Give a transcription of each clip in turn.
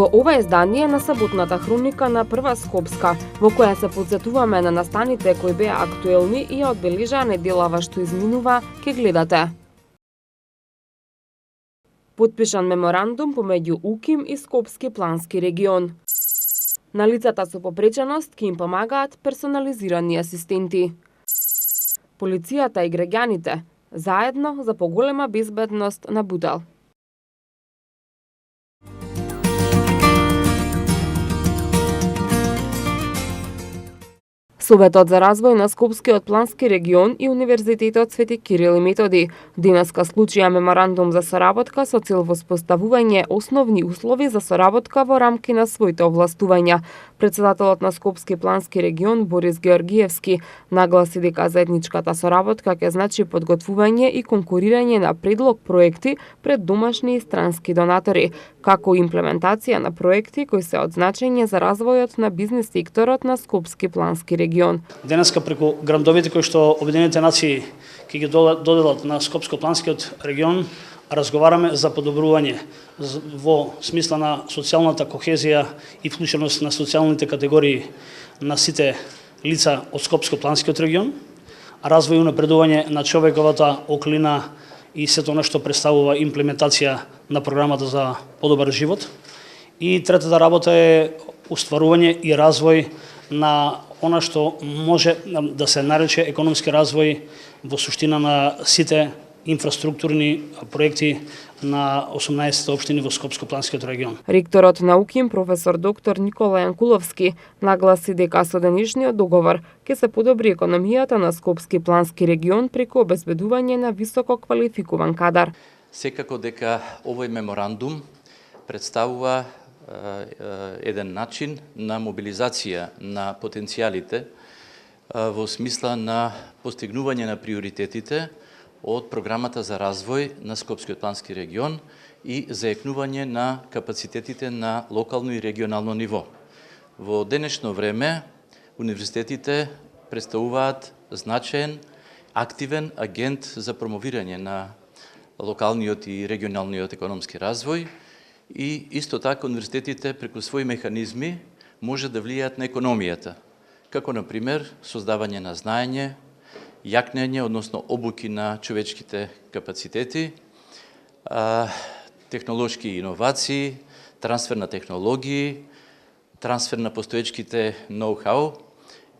Во ова издание на саботната хроника на Прва Скопска, во која се подсетуваме на настаните кои беа актуелни и одбележаа неделава што изминува, ке гледате. Подпишан меморандум помеѓу УКИМ и Скопски плански регион. На лицата со попреченост ќе им помагаат персонализирани асистенти. Полицијата и граѓаните заедно за поголема безбедност на Бутел. Советот за развој на Скопскиот плански регион и Универзитетот Свети Кирил и Методи денеска склучија меморандум за соработка со цел воспоставување основни услови за соработка во рамки на своите овластувања. Председателот на Скопски плански регион Борис Георгиевски нагласи дека заедничката соработка ќе значи подготвување и конкурирање на предлог проекти пред домашни и странски донатори, како и имплементација на проекти кои се од значење за развојот на бизнис секторот на Скопски плански регион. Денеска преку грантовите кои што Обединените нации ќе ги доделат на Скопско-планскиот регион, разговараме за подобрување во смисла на социјалната кохезија и вклученост на социјалните категории на сите лица од Скопско-планскиот регион, развој и унапредување на човековата околина и сето она што представува имплементација на програмата за подобар живот. И третата работа е устварување и развој на она што може да се нарече економски развој во суштина на сите инфраструктурни проекти на 18 општини во Скопско-планскиот регион. Ректорот на УКИМ, професор доктор Никола Јанкуловски, нагласи дека со денешниот договор ќе се подобри економијата на Скопски плански регион преку обезбедување на високо квалификуван кадар. Секако дека овој меморандум представува еден начин на мобилизација на потенцијалите во смисла на постигнување на приоритетите од програмата за развој на Скопскиот плански регион и заекнување на капацитетите на локално и регионално ниво. Во денешно време универзитетите представуваат значаен, активен агент за промовирање на локалниот и регионалниот економски развој и исто така универзитетите преку своји механизми може да влијаат на економијата, како на пример создавање на знаење, јакнење, односно обуки на човечките капацитети, технолошки иновации, трансфер на технологии, трансфер на постоечките ноу-хау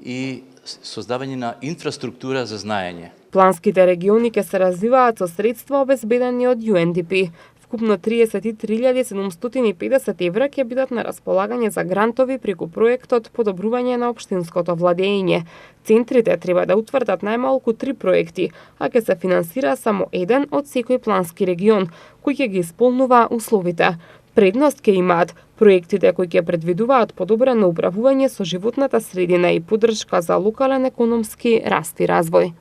и создавање на инфраструктура за знаење. Планските региони ќе се развиваат со средства обезбедени од UNDP. Вкупно 33.750 евра ќе бидат на располагање за грантови преку проектот подобрување на општинското владење. Центрите треба да утврдат најмалку 3 проекти, а ќе се финансира само еден од секој плански регион, кој ќе ги исполнува условите. Предност ќе имаат проектите кои ќе предвидуваат подобрено управување со животната средина и поддршка за локален економски раст и развој.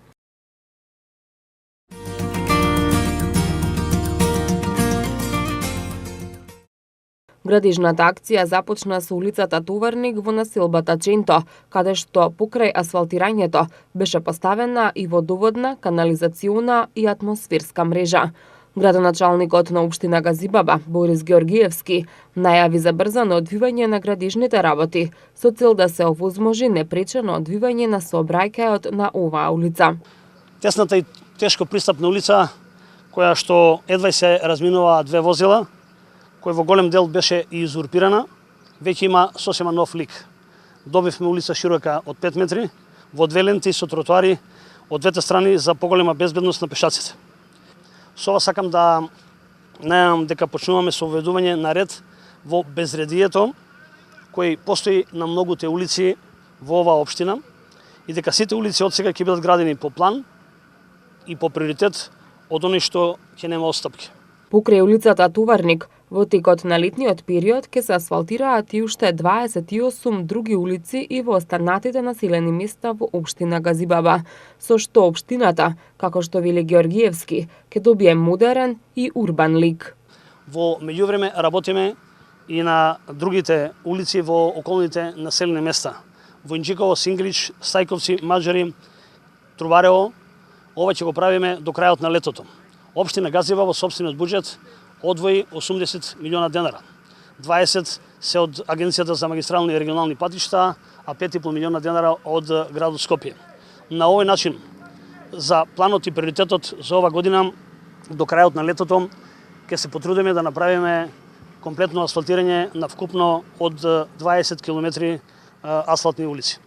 Градежната акција започна со улицата Товарник во населбата Ченто, каде што покрај асфалтирањето беше поставена и водоводна, канализациона и атмосферска мрежа. Градоначалникот на општина Газибаба, Борис Георгиевски, најави за брзано одвивање на градежните работи, со цел да се овозможи непречено одвивање на сообраќајот на оваа улица. Тесната и тешко пристапна улица, која што едва се разминуваа две возила, кој во голем дел беше и изурпирана, веќе има сосема нов лик. Добивме улица широка од 5 метри, во две ленти со тротоари од двете страни за поголема безбедност на пешаците. Со ова сакам да најавам дека почнуваме со введување на ред во безредието кој постои на многуте улици во оваа општина и дека сите улици од сега ќе бидат градени по план и по приоритет од оној што ќе нема отстапки. Покрај улицата Товарник, во текот на летниот период ќе се асфалтираат и уште 28 други улици и во останатите населени места во општина Газибаба, со што општината, како што вели Георгиевски, ќе добие модерен и урбан лик. Во меѓувреме работиме и на другите улици во околните населени места. Војнџиково, Сингрич, Стајковци, Маџари, Трубарево. Ова ќе го правиме до крајот на летото. Општина Газибаба во сопствениот буџет одвои 80 милиона денара. 20 се од Агенцијата за магистрални и регионални патишта, а 5,5 милиона денара од градот Скопје. На овој начин, за планот и приоритетот за ова година, до крајот на летото, ќе се потрудиме да направиме комплетно асфалтирање на вкупно од 20 километри асфалтни улици.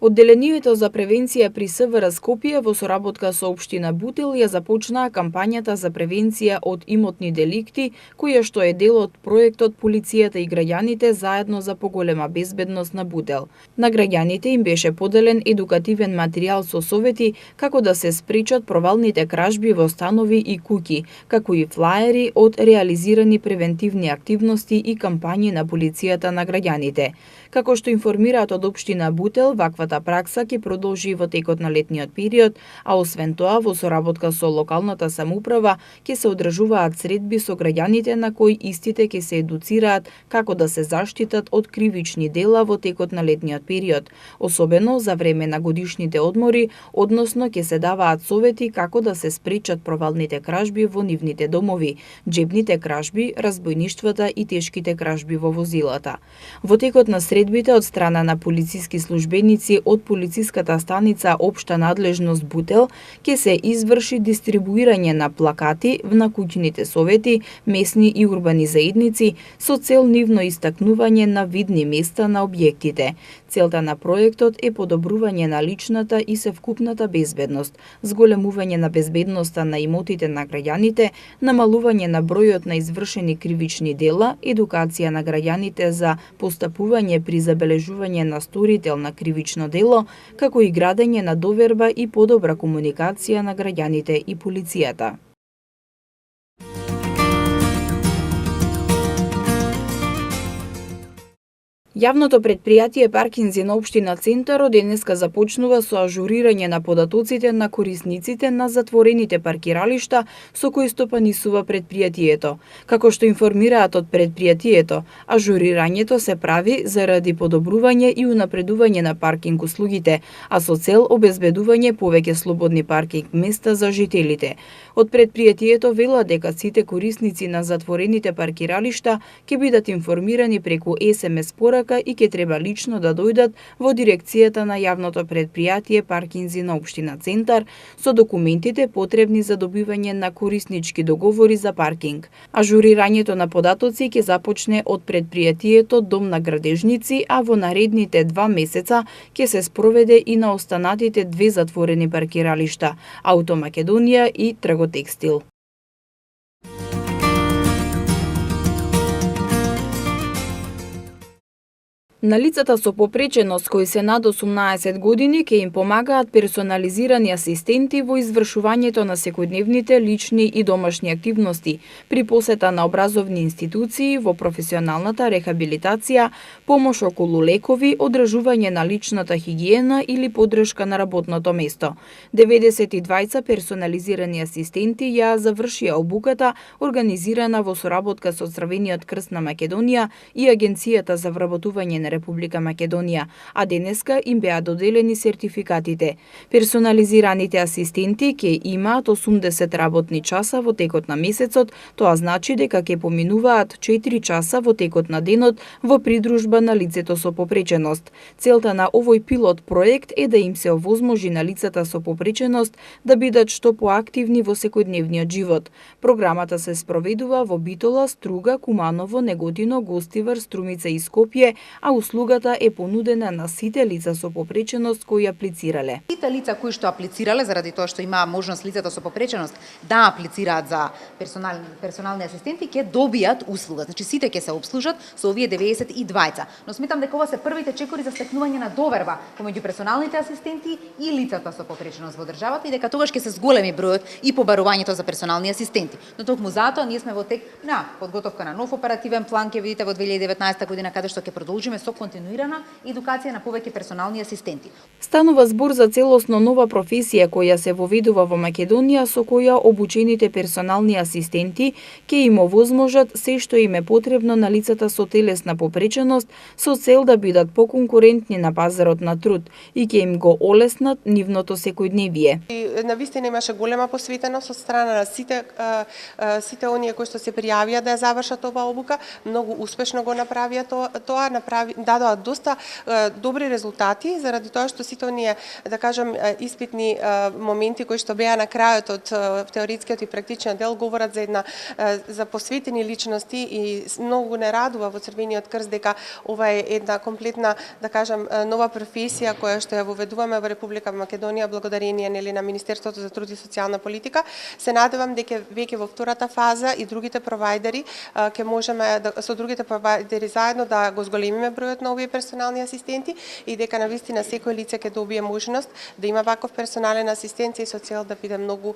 Одделението за превенција при СВР Скопје во соработка со општина Бутил ја започнаа кампањата за превенција од имотни деликти, која што е дел од проектот Полицијата и граѓаните заедно за поголема безбедност на Бутил. На граѓаните им беше поделен едукативен материјал со совети како да се спречат провалните кражби во станови и куќи, како и флаери од реализирани превентивни активности и кампањи на полицијата на граѓаните. Како што информираат од општина Бутел, ваквата пракса ќе продолжи во текот на летниот период, а освен тоа во соработка со локалната самоуправа ќе се одржуваат средби со граѓаните на кои истите ќе се едуцираат како да се заштитат од кривични дела во текот на летниот период, особено за време на годишните одмори, односно ќе се даваат совети како да се спречат провалните кражби во нивните домови, џебните кражби, разбојништвата и тешките кражби во возилата. Во текот на средбите од страна на полициски службеници од полициската станица Општа надлежност Бутел ќе се изврши дистрибуирање на плакати на куќните совети, месни и урбани заедници со цел нивно истакнување на видни места на објектите. Целта на проектот е подобрување на личната и севкупната безбедност, зголемување на безбедноста на имотите на граѓаните, намалување на бројот на извршени кривични дела, едукација на граѓаните за постапување при забележување на сторител на кривично дело, како и градење на доверба и подобра комуникација на граѓаните и полицијата. Јавното предпријатие Паркинзи на општина Центар од денеска започнува со ажурирање на податоците на корисниците на затворените паркиралишта со кои стопанисува предпријатието. Како што информираат од предпријатието, ажурирањето се прави заради подобрување и унапредување на паркинг услугите, а со цел обезбедување повеќе слободни паркинг места за жителите. Од предпријатието велат дека сите корисници на затворените паркиралишта ќе бидат информирани преку SMS порака и ќе треба лично да дојдат во дирекцијата на јавното предпријатие Паркинзи на општина Центар со документите потребни за добивање на кориснички договори за паркинг. Ажурирањето на податоци ќе започне од предпријатието Дом на градежници, а во наредните 2 месеца ќе се спроведе и на останатите 2 затворени паркиралишта – Ауто Македонија и Трготекстил. На лицата со попреченост кои се над 18 години ќе им помагаат персонализирани асистенти во извршувањето на секојдневните лични и домашни активности при посета на образовни институции, во професионалната рехабилитација, помош околу лекови, одржување на личната хигиена или поддршка на работното место. 92 персонализирани асистенти ја завршија обуката организирана во соработка со Црвениот крст на Македонија и Агенцијата за вработување на Република Македонија, а денеска им беа доделени сертификатите. Персонализираните асистенти ќе имаат 80 работни часа во текот на месецот, тоа значи дека ќе поминуваат 4 часа во текот на денот во придружба на лицето со попреченост. Целта на овој пилот проект е да им се овозможи на лицата со попреченост да бидат што поактивни во секојдневниот живот. Програмата се спроведува во Битола, Струга, Куманово, Неготино, Гостивар, Струмица и Скопје, а услугата е понудена на сите лица со попреченост кои аплицирале. Сите лица кои што аплицирале, заради тоа што има можност лицата со попреченост да аплицираат за персонални асистенти, ќе добијат услуга. Значи сите ќе се обслужат со овие 92. Но сметам дека ова се првите чекори за стекнување на доверба помеѓу персоналните асистенти и лицата со попреченост во државата и дека тогаш ќе се зголеми бројот и побарувањето за персонални асистенти. Но токму затоа ние сме во тек на подготовка на нов оперативен план, ќе видите во 2019 година каде што ќе продолжиме со со континуирана едукација на повеќе персонални асистенти. Станува збор за целосно нова професија која се воведува во Македонија, со која обучените персонални асистенти ќе им овозможат се што им е потребно на лицата со телесна попреченост со цел да бидат поконкурентни на пазарот на труд и ќе им го олеснат нивното секојдневие. Навистина имаше голема посветеност од страна на сите оние кои што се пријавија да ја завршат оваа обука, многу успешно го направија тоа, дадоа доста добри резултати заради тоа што сите оние, да кажам, испитни моменти кои што беа на крајот од теоретскиот и практичниот дел говорат за посветени личности и многу не радува во Црвениот крст дека ова е една комплетна, да кажам, нова професија која што ја воведуваме во Република Македонија благодарение на Министерството за труд и социјална политика. Се надевам дека веќе во втората фаза и другите провайдери ќе можеме со другите провайдери заедно да го зголемиме бројот на овие персонални асистенти и дека навистина секој лице ќе добие можност да има ваков персонален асистент и со цел да биде многу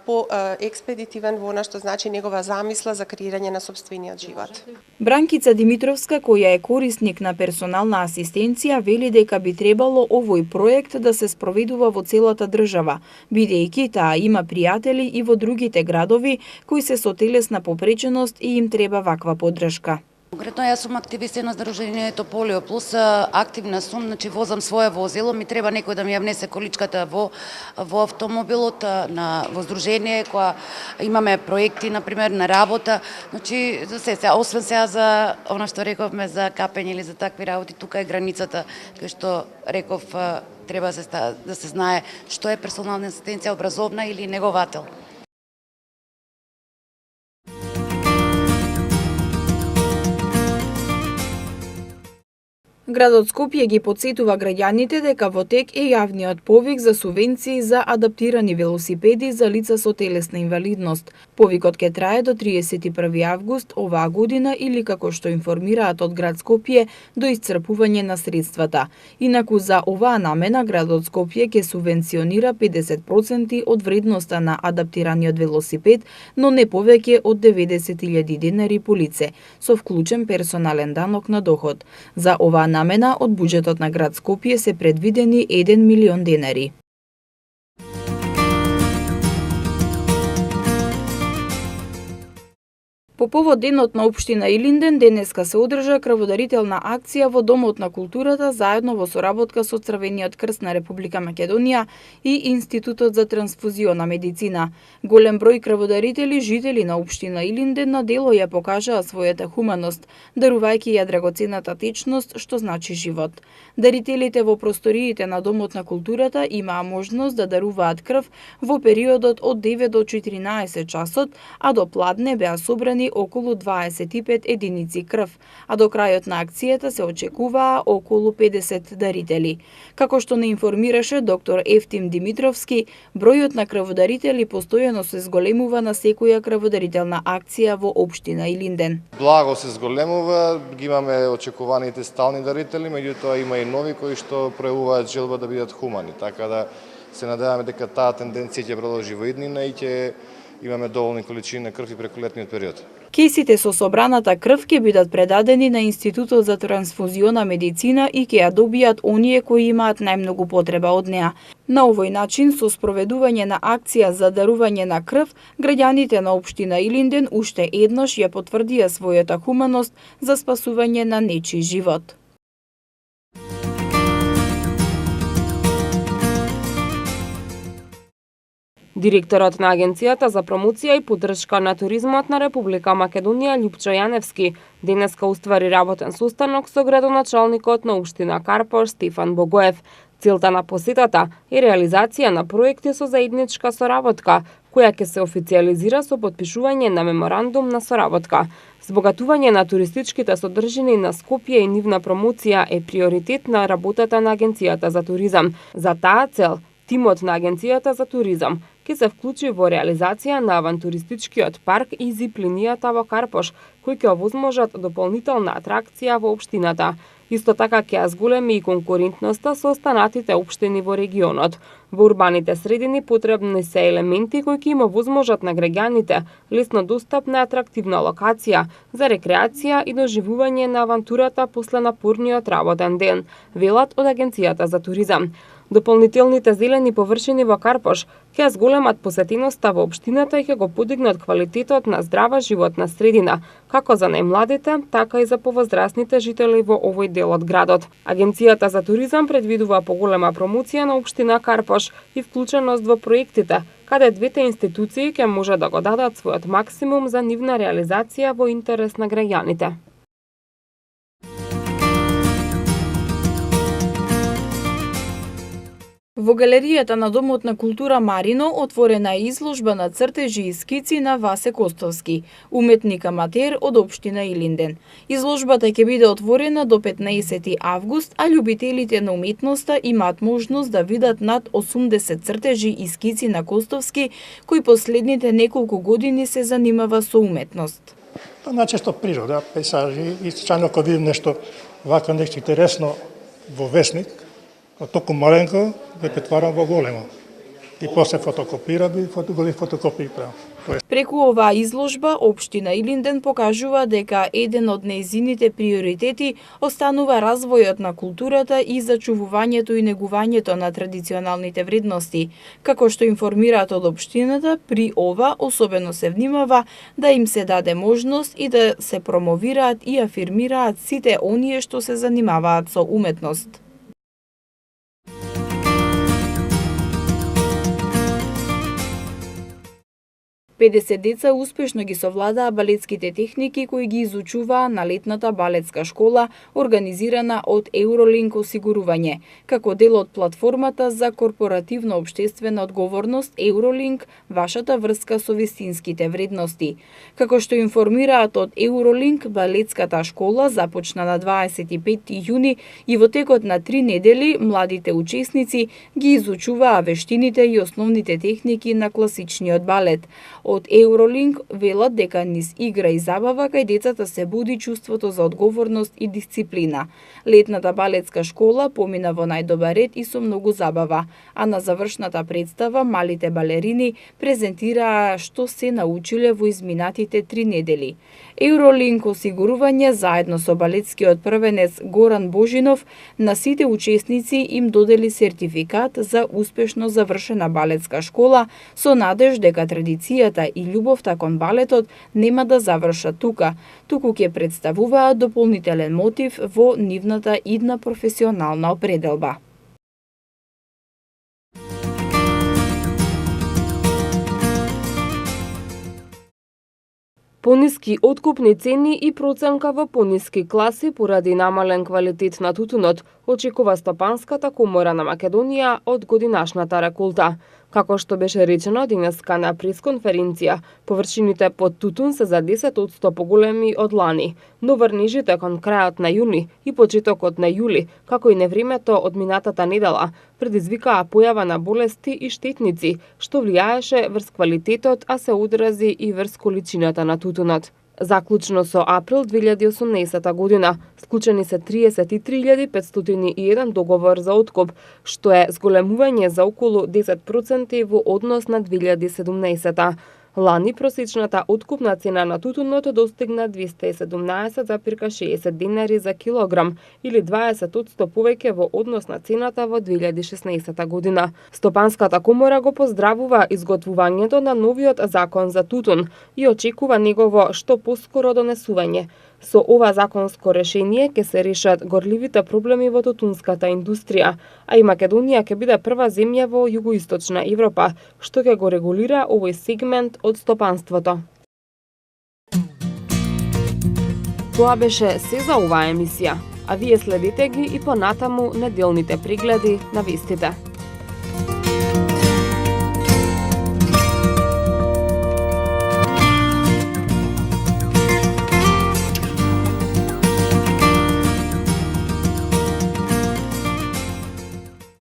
по експедитивен во она што значи негова замисла за креирање на сопствениот живот. Бранкица Димитровска, која е корисник на персонална асистенција, вели дека би требало овој проект да се спроведува во целата држава, бидејќи таа има пријатели и во другите градови кои се со телесна попреченост и им треба ваква поддршка. Конкретно јас сум активист на Сдруженијето Полио Плюс, активна сум, значи возам свое возило, ми треба некој да ми ја внесе количката во автомобилот, во здружение, која имаме проекти, например, на работа, значи, освен сега за она што рековме за капење или за такви работи, тука е границата, кој што реков, треба да се знае што е персонална асистенција, образовна или неговател. Градот Скопје ги потсетува граѓаните дека во тек е јавниот повик за субвенции за адаптирани велосипеди за лица со телесна инвалидност. Повикот ќе трае до 31 август оваа година или, како што информираат од град Скопје, до исцрпување на средствата. Инаку за оваа намена градот Скопје ќе субвенционира 50% од вредноста на адаптираниот велосипед, но не повеќе од 90.000 денари по лице, со вклучен персонален данок на доход. За оваа намена од буџетот на град Скопје се предвидени 1 милион денари. По повод денот на општина Илинден, денеска се одржа крводарителна акција во Домот на културата заедно во соработка со Црвениот крст на Република Македонија и Институтот за трансфузиона медицина. Голем број крводарители, жители на општина Илинден, на дело ја покажаа својата хуманост, дарувајќи ја драгоценната течност што значи живот. Дарителите во просториите на Домот на културата имаа можност да даруваат крв во периодот од 9 до 14 часот, а до пладне беа собрани околу 25 единици крв, а до крајот на акцијата се очекуваа околу 50 дарители. Како што не информираше доктор Ефтим Димитровски, бројот на крводарители постојано се зголемува на секоја крводарителна акција во општина Илинден. Благо се зголемува, ги имаме очекуваните стални дарители, меѓутоа има и нови кои што пројавуваат желба да бидат хумани, така да се надеваме дека таа тенденција ќе продолжи во иднина и ќе имаме доволни количини на крв и преку летниот период. Кейсите со собраната крв ќе бидат предадени на Институтот за трансфузиона медицина и ќе ја добијат оние кои имаат најмногу потреба од неа. На овој начин, со спроведување на акција за дарување на крв, граѓаните на општина Илинден уште еднаш ја потврдија својата хуманост за спасување на нечи живот. Директорот на Агенцијата за промоција и поддршка на туризмот на Република Македонија Љупчо Јаневски денеска уствари работен состанок со градоначалникот на општина Карпош Стефан Богоев. Целта на посетата е реализација на проекти со заедничка соработка, која ќе се официализира со подпишување на меморандум на соработка. Збогатување на туристичките содржини на Скопје и нивна промоција е приоритет на работата на Агенцијата за туризам. За таа цел, тимот на Агенцијата за туризам ќе се вклучи во реализација на авантуристичкиот парк и зип линијата во Карпош, кои ќе овозможат дополнителна атракција во општината. Исто така ќе ја зголеми и конкурентноста со останатите општини во регионот. Во урбаните средини потребни се елементи кои ќе им овозможат на граѓаните лесно достапна атрактивна локација за рекреација и доживување на авантурата после напорниот работен ден, велат од Агенцијата за туризам. Дополнителните зелени површини во Карпош ќе зголемат посетеноста во општината и ќе го подигнат квалитетот на здрава животна средина, како за најмладите, така и за повозрасните жители во овој дел од градот. Агенцијата за туризам предвидува поголема промоција на општина Карпош и вклученост во проектите, каде двете институции ќе може да го дадат својот максимум за нивна реализација во интерес на граѓаните. Во галеријата на Домот на култура Марино отворена е изложба на цртежи и скици на Васе Костовски, уметник аматер од општина Илинден. Изложбата ќе биде отворена до 15 август, а љубителите на уметноста имаат можност да видат над 80 цртежи и скици на Костовски, кој последните неколку години се занимава со уметност. Најчесто природа, пейзажи и случајно кога видим нешто вака нешто интересно во весник, толку маленко, го претварам во големо. И после фотокопирам и го фотокопии правам. Преку оваа изложба, општина Илинден покажува дека еден од нејзините приоритети останува развојот на културата и зачувувањето и негувањето на традиционалните вредности. Како што информираат од општината, при ова особено се внимава да им се даде можност и да се промовираат и афирмираат сите оние што се занимаваат со уметност. Педесет деца успешно ги совладаа балетските техники кои ги изучуваа на летната балетска школа, организирана од Eurolink осигурување, како дел од платформата за корпоративна општествена одговорност Eurolink, вашата врска со вистинските вредности. Како што информираат од Eurolink, балетската школа започна на 25 јуни и во текот на 3 недели младите учесници ги изучуваа вештините и основните техники на класичниот балет. Од Eurolink велат дека низ игра и забава кај децата се буди чувството за одговорност и дисциплина. Летната балетска школа помина во најдобар ред и со многу забава, а на завршната представа малите балерини презентираа што се научиле во изминатите 3 недели. Eurolink осигурување заедно со балетскиот првенец Горан Божинов на сите учесници им додели сертификат за успешно завршена балетска школа со надеж дека традицијата и љубовта кон балетот нема да завршат тука, туку ќе представуваат дополнителен мотив во нивната идна професионална определба. Пониски откупни цени и проценка во пониски класи поради намален квалитет на тутунот, очекува Стопанската комора на Македонија од годинашната реколта. Како што беше речено денеска на пресконференција, површините под тутун се за 10% поголеми од лани, но врнежите кон крајот на јуни и почетокот на јули, како и невремето од минатата недела, предизвикаа појава на болести и штетници, што влијаеше врз квалитетот, а се одрази и врз количината на тутунот. Заклучно со април 2018 година, склучени се 33.501 договор за откуп, што е зголемување за околу 10% во однос на 2017. Лани просечната откупна цена на тутунот достигна 217,60 денари за килограм или 20% повеќе во однос на цената во 2016 година. Стопанската комора го поздравува изготвувањето на новиот закон за тутун и очекува негово што поскоро донесување. Со ова законско решение ќе се решат горливите проблеми во тутунската индустрија, а и Македонија ќе биде прва земја во југоисточна Европа што ќе го регулира овој сегмент од стопанството. Тоа беше се за оваа емисија, а вие следите ги и понатаму неделните прегледи на вестите.